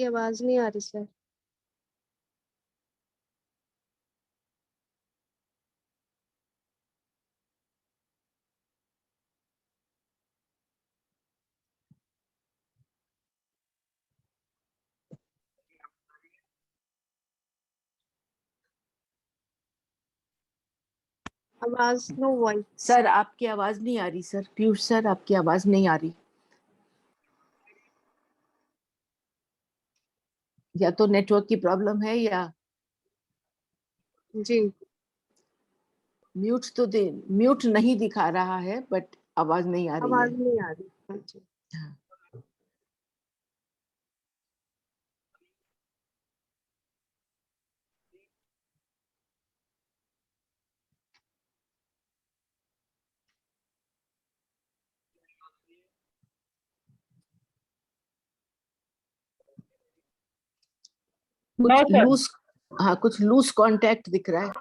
आपकी आवाज नहीं आ रही सर। आवाज नो वॉइस। सर आपकी आवाज नहीं आ रही सर, पीयूष सर आपकी आवाज नहीं आ रही, या तो नेटवर्क की प्रॉब्लम है या जी म्यूट तो म्यूट नहीं दिखा रहा है बट आवाज नहीं आ रही आवाज है। नहीं आ रही। अच्छा हाँ। कुछ लूज, हाँ कुछ लूज कांटेक्ट दिख रहा है,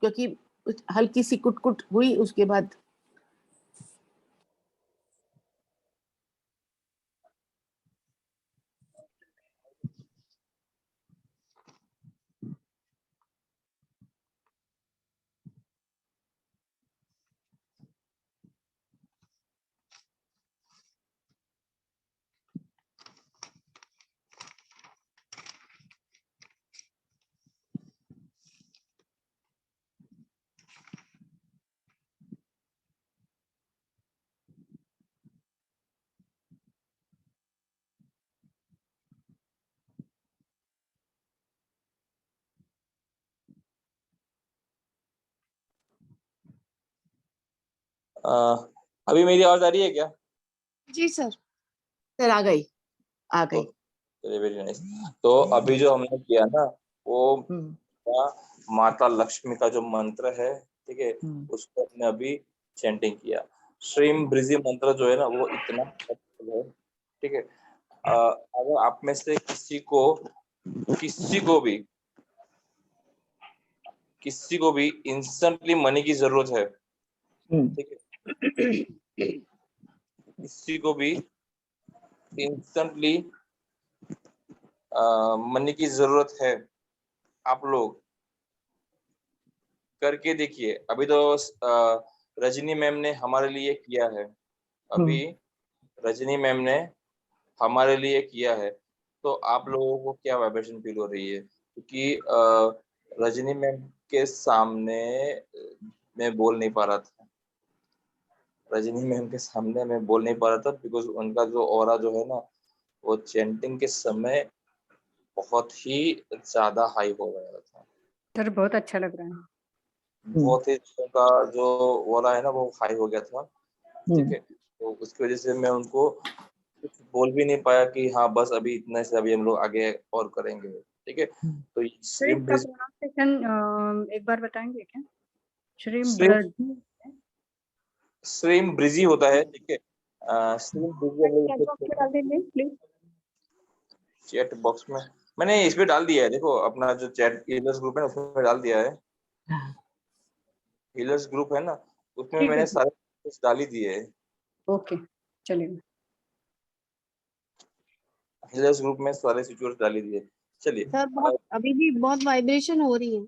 क्योंकि कुछ हल्की सी कुट हुई उसके बाद। अभी मेरी आवाज आ रही है क्या? जी सर। सर आ गई, आ गई। चलिए वेरी नाइस। तो अभी जो हमने किया ना वो माता लक्ष्मी का जो मंत्र है, ठीक है, उसको हमने अभी चैंटिंग किया। श्रीम ब्रिजी मंत्र जो है ना वो इतना powerful है, ठीक है। अगर आप में से किसी को भी इंस्टेंटली मनी की जरूरत है, ठीक है, किसी को भी इंस्टेंटली मनी की जरूरत है, आप लोग करके देखिए। अभी तो रजनी मैम ने हमारे लिए किया है, अभी रजनी मैम ने हमारे लिए किया है, तो आप लोगों को क्या वाइब्रेशन फील हो रही है? क्योंकि रजनी मैम के सामने मैं बोल नहीं पा रहा था, रजनी मैम के सामने मैं बोल नहीं पा रहा था बिकॉज उनका जो ऑरा जो है ना वो चैंटिंग के समय बहुत ही ज्यादा हाई हो गया था। सर बहुत अच्छा लग रहा है, बहुत ही उनका जो ऑरा है ना वो हाई हो गया था, ठीक है। तो उसकी वजह से मैं उनको कुछ बोल भी नहीं पाया कि हाँ बस अभी इतना से, अभी हम लोग आगे और करेंगे, ठीक है। तो सर इसका प्रोनाउंसिएशन एक बार बताएंगे क्या? श्रीम ब्रिजी होता है, ठीक है। श्रीम ब्रिजी डाल दीजिए प्लीज चैट बॉक्स में मैंने इस पे डाल दिया है, देखो अपना जो चैट हीलर्स ग्रुप है ना उसमें डाल दिया है। हीलर्स ग्रुप है ना उसमें ठीक है मैंने सारे कुछ डाल ही दिए है। ओके चलिए हीलर्स ग्रुप में सारे सिचुएशन डाल ही दिए। चलिए सर बहुत अभी भी बहुत वाइब्रेशन हो रही है।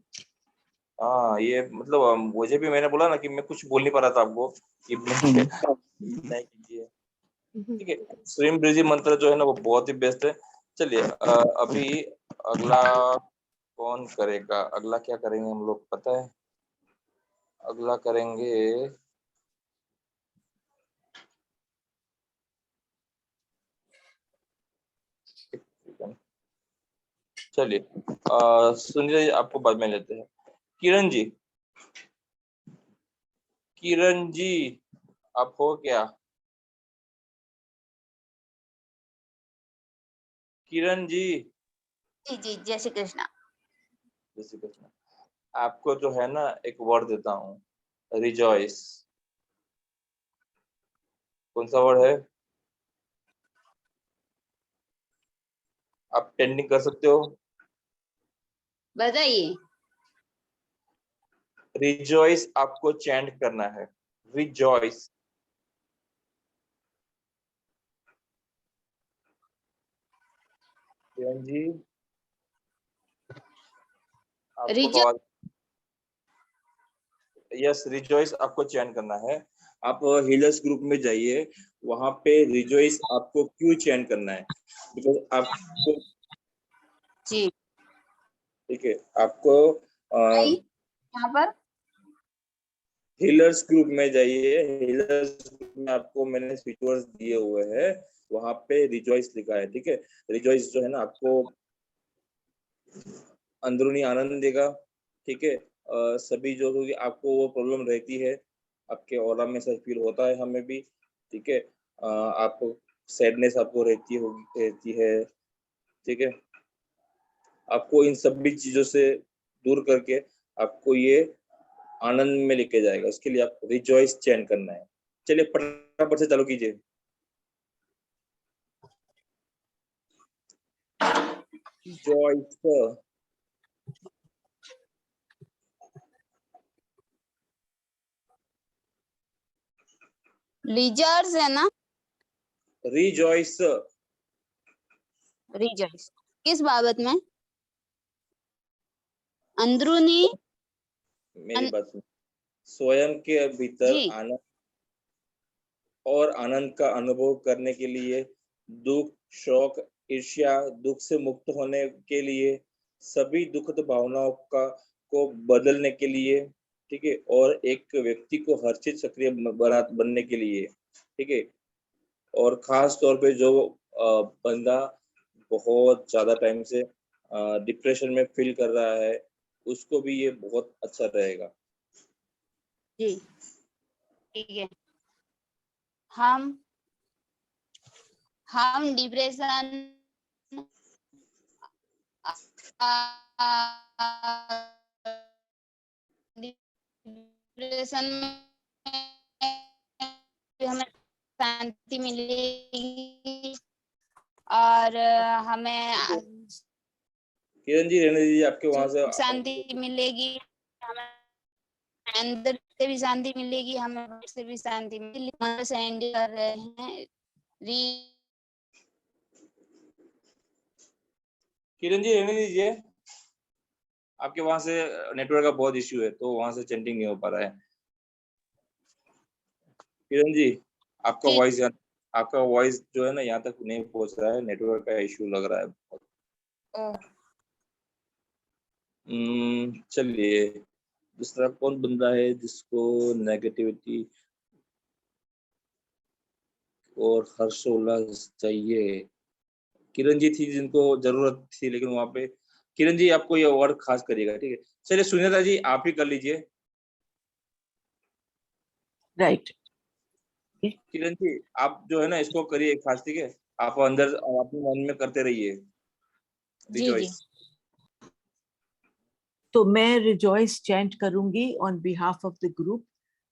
हाँ ये मतलब मुझे भी, मैंने बोला ना कि मैं कुछ बोल नहीं पा रहा था आपको कि नहीं कीजिए, ठीक है। स्विम ब्रिजी मंत्र जो है ना वो बहुत ही बेस्ट है। चलिए अभी अगला कौन करेगा? अगला क्या करेंगे हम लोग पता है? अगला करेंगे चलिए सुनीता जी आपको बाद में लेते हैं। किरण जी, किरण जी आप हो क्या? किरण जी जी जी जय श्री कृष्णा। जय श्री कृष्ण। आपको जो है ना एक वर्ड देता हूँ, रिजॉइस। कौन सा वर्ड है? आप टेंडिंग कर सकते हो। बताइए। रिजॉइस आपको चैंट करना है, रिजॉइस। किरण जी आपको रिजॉइस। आवाज, यस रिजॉइस आपको चयन करना है। आप हीलर्स ग्रुप में जाइए, वहां पे रिजॉइस आपको क्यों चयन करना है, बिकॉज आपको, जी ठीक है, आपको यहाँ पर हीलर्स ग्रुप में जाइए। हीलर्स ग्रुप में आपको मैंने स्विच वर्ड्स दिए हुए हैं, वहां पे रिजॉइस लिखा है, ठीक है। रिजॉइस जो है ना आपको अंदरूनी आनंद देगा, ठीक है। सभी जो होगी आपको वो प्रॉब्लम रहती है, आपके ऑरा में ऐसा फील होता है, हमें भी, ठीक है। आपको सैडनेस आपको रहती है, ठीक है। आपको इन सभी चीजों से दूर करके आपको ये आनंद में लेके जाएगा, उसके लिए आप रिजॉइस चयन करना है। चलिए फटाफट से चालू कीजिए। रिजॉइस, लीजर्स है ना। रिजॉइस, रिजॉइस किस बाबत में? अंदरूनी मेरी बात सुन, स्वयं के भीतर जी आनंद और आनंद का अनुभव करने के लिए, दुख, शोक, ईर्ष्या, दुख से मुक्त होने के लिए, सभी दुखद भावनाओं का को बदलने के लिए, ठीक है, और एक व्यक्ति को हर्षित सक्रिय बनने के लिए, ठीक है। और खास तौर पे जो बंदा बहुत ज्यादा टाइम से डिप्रेशन में फील कर रहा है, उसको भी ये बहुत अच्छा रहेगा। जी ठीक है। हम डिप्रेशन डिप्रेशन में हमें शांति मिलेगी और हमें किरण जी, रहने दीजिए, आपके वहां से शांति मिलेगी, हमें अंदर से भी शांति मिलेगी, हमें बाहर से भी शांति मिलेगी। मन से एंड कर रहे हैं। किरण जी रहने दीजिए, आपके वहां से नेटवर्क का बहुत इश्यू है, तो वहां से चैंटिंग नहीं हो पा रहा है। किरण जी, आपका ठीक। वॉइस, आपका वॉइस जो है ना यहाँ तक नहीं पहुंच रहा है, नेटवर्क का इश्यू लग रहा है बहुत। चलिए, दूसरा कौन बंदा है जिसको नेगेटिविटी और हर्षोल्लास चाहिए? किरण जी थी जिनको जरूरत थी, लेकिन वहां पे किरण जी आपको ये वर्ड खास करिएगा, ठीक है। चलिए सुनीता जी आप ही कर लीजिए। राइट। किरण जी आप जो है ना इसको करिए खास, ठीक है। आप अंदर अपने मन में करते रहिए जी जी रिजॉइस। तो मैं रिजॉइस चैंट करूंगी on behalf of the group,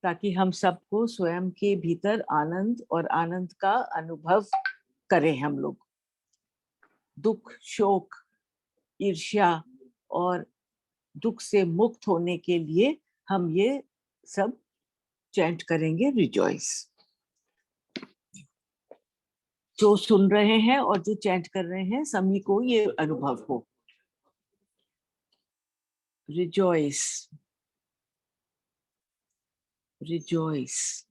ताकि हम सबको स्वयं के भीतर आनंद और आनंद का अनुभव करें। हम लोग दुख, शोक, ईर्ष्या और दुख से मुक्त होने के लिए हम ये सब चैंट करेंगे रिजॉइस। जो सुन रहे हैं और जो चैंट कर रहे हैं सभी को ये अनुभव हो। Rejoice, rejoice,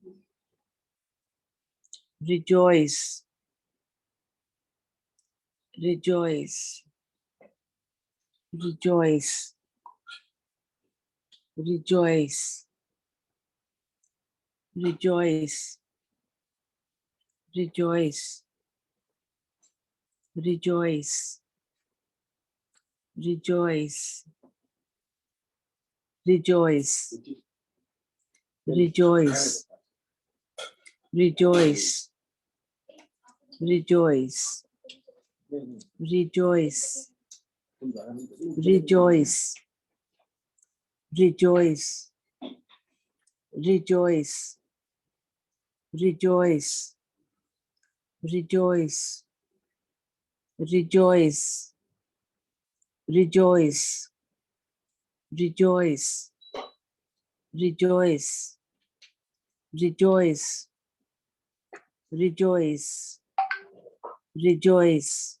rejoice, rejoice, rejoice, rejoice, rejoice, rejoice, rejoice, rejoice, rejoice, rejoice, rejoice, rejoice, rejoice, rejoice, rejoice, rejoice, rejoice, rejoice, rejoice, rejoice, rejoice, rejoice, rejoice, rejoice, rejoice,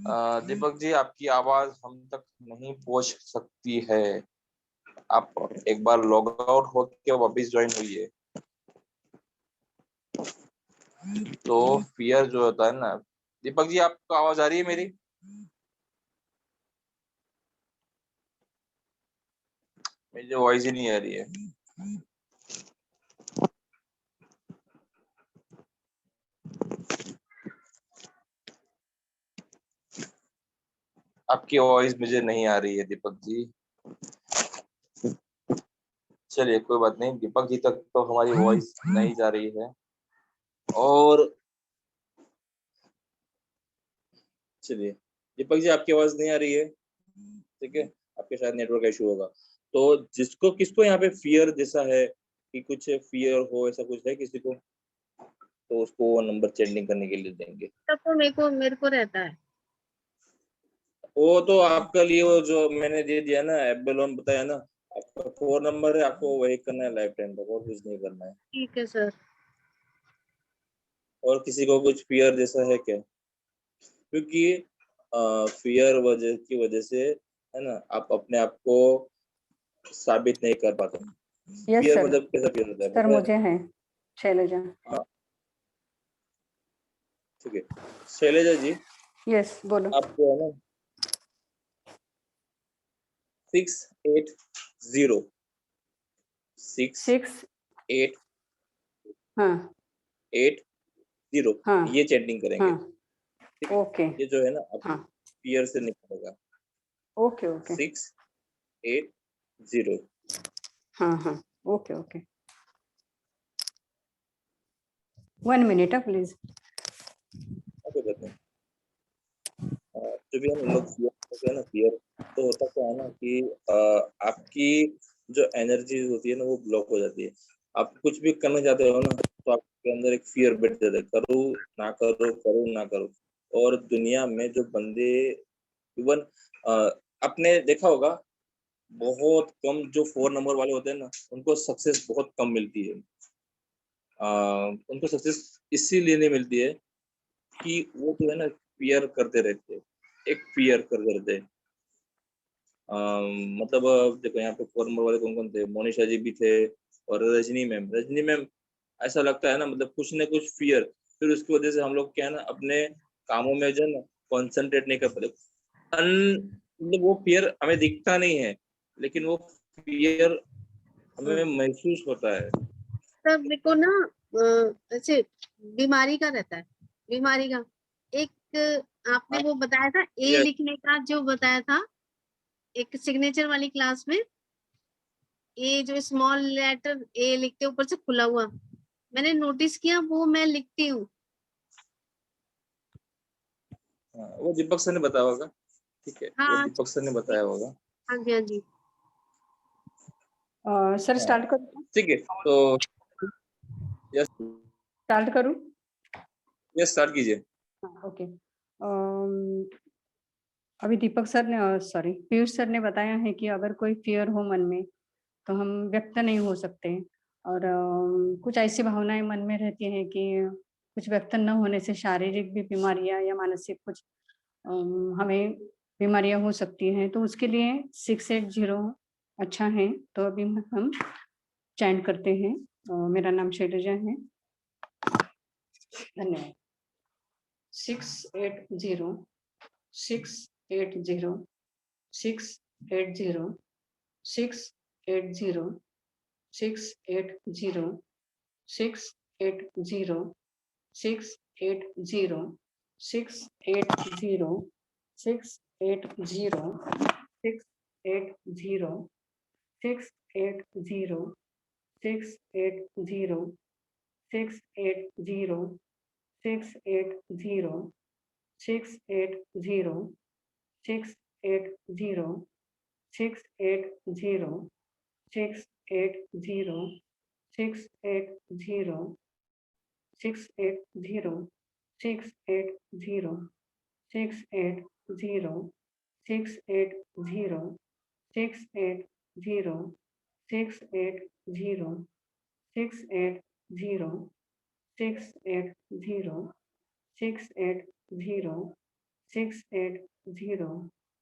Deepak ji, आपकी आवाज हम तक नहीं पहुंच सकती है। आप एक बार लॉग आउट होके वापस ज्वाइन हुई है तो फियर जो होता है ना। दीपक जी, आपको आवाज आ रही है मेरी? मेरी वॉइस ही नहीं आ रही है। आपकी वॉइस मुझे नहीं आ रही है दीपक जी। चलिए कोई बात नहीं, दीपक जी तक तो हमारी वॉइस नहीं जा रही है। और चलिए, दीपक जी आपकी आवाज नहीं आ रही है, ठीक है, आपके शायद नेटवर्क इशू होगा। तो जिसको किसको यहाँ पे फियर जैसा है कि कुछ फियर हो, ऐसा कुछ है किसी को, तो उसको वो नंबर चेंजिंग करने के लिए देंगे। तब तो मेरे को रहता है। वो तो आपके लिए वो जो मैंने दे दिया ना, एबेलोन बताया ना, आपका 4 नंबर है, आपको वही करना है लाइफ टाइम तक, और कुछ नहीं करना है। ठीक है सर। और किसी को कुछ फियर जैसा है क्या? क्योंकि फियर वजह की वजह से है ना, आप अपने आप को साबित नहीं कर पाते। Yes fear sir. मतलब कैसा फियर होता है सर पता है? मुझे है शैलजा। हाँ, ठीक है। शैलजा जी, यस बोलो। आपको है ना 680 6 680 हाँ हाँ ये चैंटिंग करेंगे, हाँ ठीक है। ओके ये जो है ना आप हाँ फियर से निकलेगा। Okay okay 680। हाँ हाँ okay okay 1 minute please. Okay कहते हैं जो भी हम लोग फियर होते हैं ना, फियर तो होता क्या है ना कि आपकी जो एनर्जी होती है ना वो ब्लॉक हो जाती है। आप कुछ भी करना चाहते हो ना तो आपके अंदर एक फियर बैठ जाता है, करूँ ना करूँ, करूँ ना करूँ। और दुनिया में जो बंदे इवन आपने देखा होगा, बहुत कम जो 4 नंबर वाले होते हैं ना उनको सक्सेस बहुत कम मिलती है। उनको सक्सेस इसीलिए नहीं मिलती है कि वो जो है ना फियर करते रहते हैं, एक फियर करते रहते हैं। मतलब देखो यहाँ पे 4 नंबर वाले कौन कौन थे, मोनिशा जी भी थे, और रजनी मैम ऐसा लगता है ना, मतलब कुछ ना कुछ फियर, फिर उसकी वजह से हम लोग क्या है ना अपने कामों में जो है ना कॉन्सेंट्रेट नहीं कर पाते। मतलब वो फियर हमें दिखता नहीं है, लेकिन वो फियर हमें महसूस होता है। तब मेरे को ना ऐसे बीमारी का रहता है, बीमारी का। एक आपने हाँ, वो बताया था ए यस, लिखने का, जो बताया था एक सिग्नेचर वाली क्लास में, ए जो स्मॉल लेटर ए लिखते ऊपर से खुला हुआ, मैंने नोटिस किया, वो मैं लिखती हूँ। वो दीपक सर ने बताया होगा, ठीक है, वो हाँ दीपक सर ने बताया होगा। हाँ जी हाँ जी। सर हाँ, स्टार्ट करूँ? ठीक है, तो यस, स्टार्ट करूँ? यस स्टार्ट कीजिए। हाँ ओके। अभी दीपक सर ने सॉरी पीयूष सर ने बताया है कि अगर कोई फियर हो मन में तो हम व्यक्त नहीं हो सकते, और कुछ ऐसी भावनाएं मन में रहती हैं कि कुछ व्यक्त न होने से शारीरिक भी बीमारियां या मानसिक कुछ हमें बीमारियां हो सकती हैं। तो उसके लिए 680 अच्छा है। तो अभी हम चैंट करते हैं। मेरा नाम शैलजा है। धन्यवाद। 680 680 680 680 680 680 680 680 680 680 680 680 680 680 680 680 680 680 680 680 680 680 680 680 680 680 680 680 680 680 680 680 680 680 680 680 680 680 680 680 680 680 680 680 680 680 680 680 680 680 680 680 680 680 680 680 680 680 680 680 680 680 680 680 680 680 680 680 680 680 680 680 680 680 680 680 680 680 680 680 680 680 680 680 680 680 680 680 680 680 680 680 680 680 680 680 680 680 680 680 680 680 680 680 680 680 680 680 680 680 680 680 680 680 680 680 680 680 680 680 680 680 680 680 680 680 680 680 680 680 680 680 680 680 680 680 680 680 680 680 680 680 680 680 680 680 680 680 680 680 680 680 680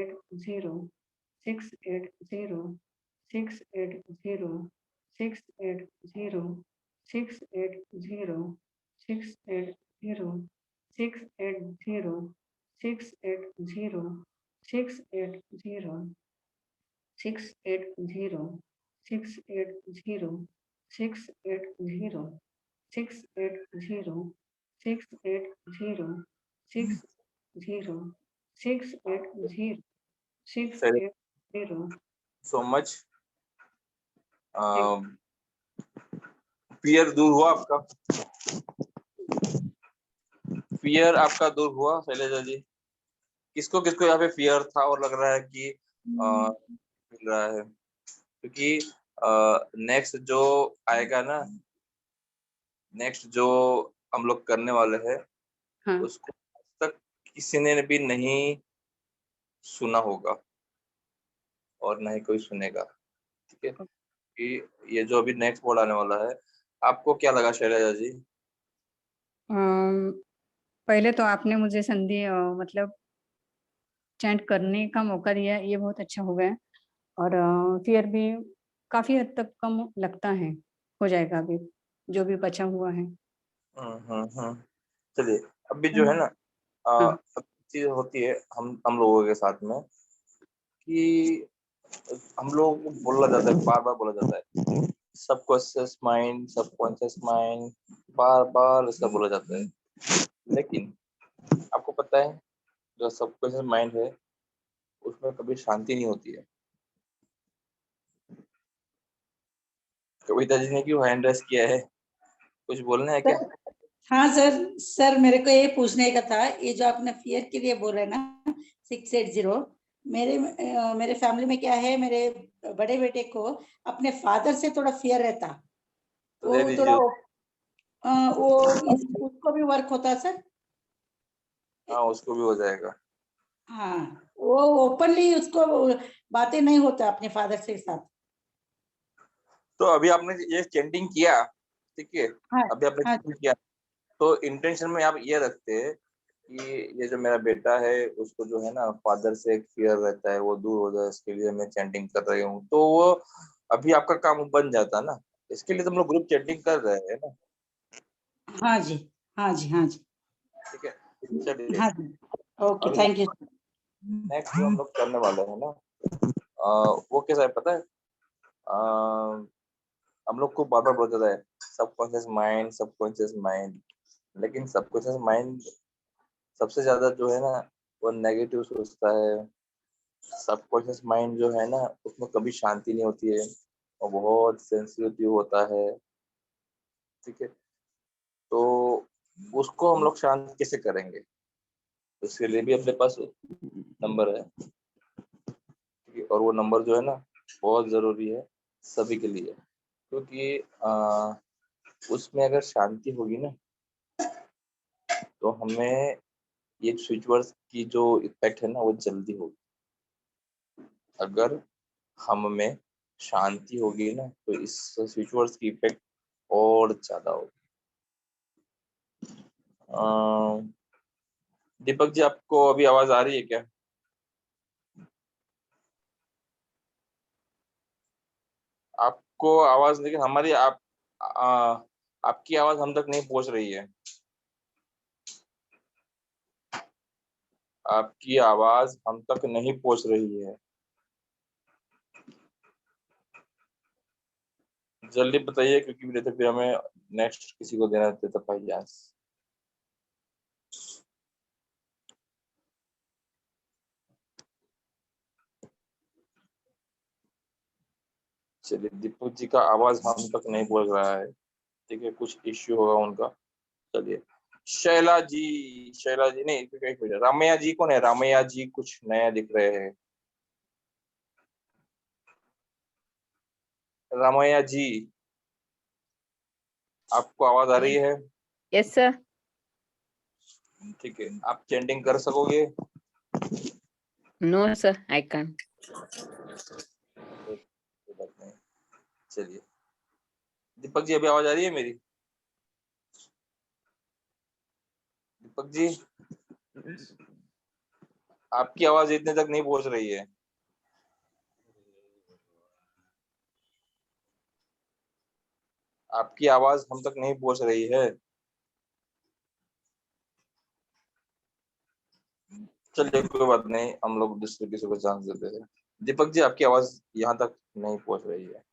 680 680 680 680 680 680 680 680 680 680 680 680 680 680 680 680 680 680 680 680 सो मच। फियर दूर हुआ आपका? फियर आपका दूर हुआ शैलजा जी? किसको किसको यहाँ पे फियर था और लग रहा है कि मिल रहा है? क्योंकि नेक्स्ट जो आएगा ना, नेक्स्ट जो हम लोग करने वाले हैं, हाँ उसको आज तक किसी ने भी नहीं सुना होगा और ना ही कोई सुनेगा। ठीक है, कि ये जो अभी नेक्स्ट वर्ड आने वाला है, आपको क्या लगा शैलजा जी? पहले तो आपने मुझे संधि मतलब चैंट करने का मौका दिया, ये बहुत अच्छा हो गया। और फियर भी काफी हद तक कम लगता है, हो जाएगा अभी जो भी बचा हुआ है। चलिए, अभी जो है ना, हाँ। अब चीज होती है हम लोगों के साथ में कि हम लोग को बोला जाता है, बार बार बोला जाता है, सबकॉन्शियस माइंड, सबकॉन्शियस माइंड, बार बार इसका बोला जाता है। लेकिन आपको पता है, जो सबकॉन्शियस माइंड है उसमें कभी शांति नहीं होती है। कविता जी ने क्यों हैंड रेस किया है? कुछ बोलना है क्या? हाँ सर मेरे को ये पूछने का था, ये जो आपने फियर के लिए बोल रहे हैं ना 680, मेरे फैमिली में क्या है, मेरे बड़े बेटे को अपने फादर से थोड़ा फियर रहता, तो दे वो दीजिए। थोड़ा वो उसको भी वर्क होता है सर? हाँ, उसको भी हो जाएगा। हाँ, वो ओपनली उसको बातें नहीं होता अपने फादर से साथ। तो अभी आपने ये चैंटिंग किया, ठीक है, हाँ, अभी आपने हाँ, chanting किया, तो इंटेंशन में आप ये रखते हैं कि ये जो मेरा बेटा है उसको जो है ना फादर से एक फियर रहता है, वो दूर हो जाए, इसके लिए मैं चैंटिंग कर रही हूँ, तो वो अभी आपका काम बन जाता ना। इसके लिए तो हम लोग ग्रुप चैंटिंग कर रहे हैं ना। हाँ जी, हाँ जी, हाँ जी, ठीक है, चलिए हाँ जी, ओके, अभी थैंक यू। नेक्स्ट जो हम लोग करने वाले हैं ना, वो कैसा है पता है? हम लोग को बार बार बोला जाता है सबकॉन्शियस माइंड, सबकॉन्शियस माइंड, लेकिन सबकॉन्शियस माइंड सबसे ज्यादा जो है ना वो नेगेटिव सोचता है। सबकॉन्शियस माइंड जो है ना उसमें कभी शांति नहीं होती है और बहुत सेंसिटिव होता है। ठीक है, तो उसको हम लोग शांत कैसे करेंगे? उसके लिए भी अपने पास नंबर है, ठीक है, और वो नंबर जो है ना बहुत जरूरी है सभी के लिए, क्योंकि उसमें अगर शांति होगी ना तो हमें ये स्विच वर्ड्स की जो इफेक्ट है ना वो जल्दी होगी। अगर हम में शांति होगी ना तो इस स्विच वर्ड्स की इफेक्ट और ज्यादा होगी। दीपक जी, आपको अभी आवाज आ रही है क्या? आपको आवाज, लेकिन हमारी आपकी आवाज हम तक नहीं पहुंच रही है। आपकी आवाज हम तक नहीं पहुंच रही है, जल्दी बताइए, क्योंकि नहीं तो फिर हमें नेक्स्ट किसी को देना देता पाई चांस। चलिए, दीपक जी का आवाज हम तक नहीं पहुंच रहा है, ठीक है, कुछ इश्यू होगा उनका। चलिए, शैला जी नहीं, रामैया जी कौन है? रामैया जी कुछ नया दिख रहे हैं। रामैया जी, आपको आवाज आ रही है? Yes sir. ठीक है, आप चैंटिंग कर सकोगे? No sir, I can't. चलिए, दीपक जी अभी आवाज आ रही है मेरी? दीपक जी, आपकी आवाज इतने तक नहीं पहुंच रही है। आपकी आवाज हम तक नहीं पहुंच रही है। चलिए, कोई बात नहीं, हम लोग दूसरे किसी को चांस देते हैं। दीपक जी, आपकी आवाज यहाँ तक नहीं पहुंच रही है।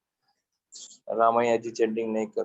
रामैया जी चैंटिंग नहीं कर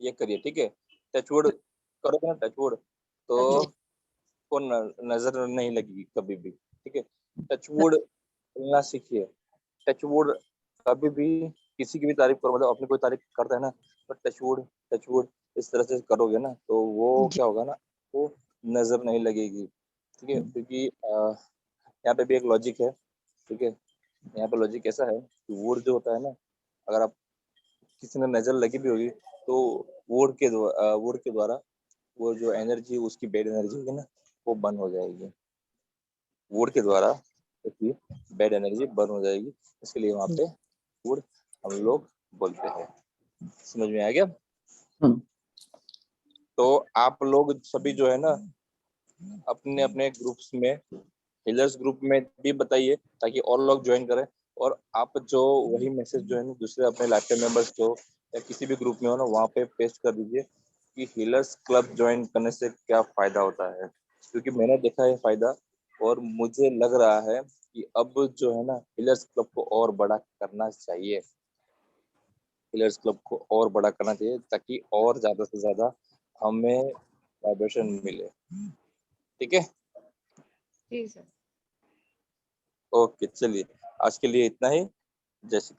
ये करिए, ठीक है। टचवुड करोगे ना, टचवुड, तो को नजर नहीं लगेगी कभी भी, ठीक है। टचवुड बोलना सीखिए। टचवुड कभी भी किसी की भी तारीफ करो, मतलब अपनी कोई तारीफ करता है ना, तो टचवुड टचवुड इस तरह से करोगे ना, तो वो क्या होगा ना, वो नजर नहीं लगेगी, ठीक है। क्योंकि यहाँ पे भी एक लॉजिक है, ठीक है। यहाँ पे लॉजिक ऐसा है कि वुड जो होता है ना, अगर आप किसी ने नजर लगी भी होगी, तो वुड के द्वारा वो जो एनर्जी, उसकी बैड एनर्जी होगी ना, वो बंद हो जाएगी। वुड के द्वारा उसकी बैड एनर्जी बंद हो जाएगी, इसके लिए वहाँ पे वुड हम लोग बोलते हैं। समझ में आ गया? तो आप लोग सभी जो है ना, अपने अपने ग्रुप्स में, हीलर्स ग्रुप में भी बताइए, ताकि और लोग ज्वाइन करें। और आप जो वही मैसेज जो है ना, दूसरे अपने लाइफ टाइम मेंबर्स को या किसी भी ग्रुप में हो ना, वहाँ पे पेस्ट कर दीजिए कि हीलर्स क्लब ज्वाइन करने से क्या फायदा होता है। क्योंकि मैंने देखा है फायदा, और मुझे लग रहा है कि अब जो है ना, हीलर्स क्लब को और बड़ा करना चाहिए। हीलर्स क्लब को और बड़ा करना चाहिए, ताकि और ज्यादा से ज्यादा हमें वाइब्रेशन मिले, ठीक है। जी सर। ओके, चलिए आज के लिए इतना ही। जय श्री कृष्ण।